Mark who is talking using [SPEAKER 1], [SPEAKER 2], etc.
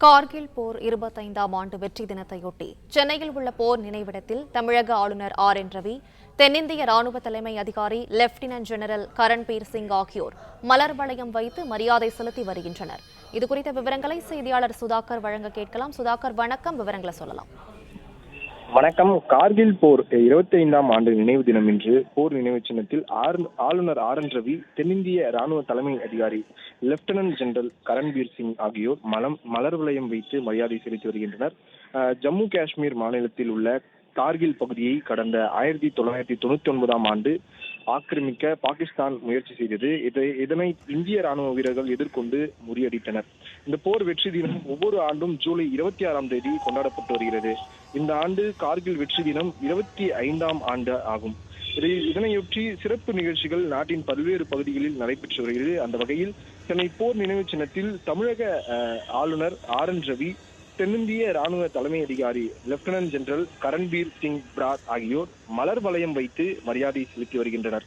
[SPEAKER 1] கார்கில் போர் 25ஆம் ஆண்டு வெற்றி தினத்தையொட்டி சென்னையில் உள்ள போர் நினைவிடத்தில் தமிழக ஆளுநர் என் ரவி, தென்னிந்திய ராணுவ தலைமை அதிகாரி லெப்டினன்ட் ஜெனரல் கரன்பீர் சிங் ஆகியோர் மலர் வளையம் வைத்து மரியாதை செலுத்தி வருகின்றனர். இதுகுறித்த விவரங்களை செய்தியாளர் சுதாகர் வழங்க கேட்கலாம். சுதாகர், வணக்கம். விவரங்களை சொல்லலாம்.
[SPEAKER 2] வணக்கம். கார்கில் போர் 25ஆம் ஆண்டு நினைவு தினம் இன்று போர் நினைவு சின்னத்தில் ஆளுநர் என் ரவி, தென்னிந்திய ராணுவ தலைமை அதிகாரி லெப்டினன்ட் ஜெனரல் கரன்பீர் சிங் ஆகியோர் மலர் வளையம் வைத்து மரியாதை செலுத்தி வருகின்றனர். ஜம்மு காஷ்மீர் மாநிலத்தில் உள்ள கார்கில் பகுதியை கடந்த 1999ஆம் ஆண்டு ஆக்கிரமிக்க பாகிஸ்தான் முயற்சி செய்தது. இதனை இந்திய ராணுவ வீரர்கள் எதிர்கொண்டு முறியடித்தனர். இந்த போர் வெற்றி தினம் ஒவ்வொரு ஆண்டும் ஜூலை 26ஆம் தேதி கொண்டாடப்பட்டு வருகிறது. இந்த ஆண்டு கார்கில் வெற்றி தினம் 25ஆம் ஆண்டு ஆகும். இதனையொட்டி சிறப்பு நிகழ்ச்சிகள் நாட்டின் பல்வேறு பகுதிகளில் நடைபெற்று வருகிறது. அந்த வகையில் சென்னை போர் நினைவு சின்னத்தில் தமிழக ஆளுநர் என் ரவி, தென்னிந்திய ராணுவ தலைமை அதிகாரி லெப்டினன்ட் ஜெனரல் கரன்பீர் சிங் பிராத் ஆகியோர் மலர் வளையம் வைத்து மரியாதை செலுத்தி வருகின்றனர்.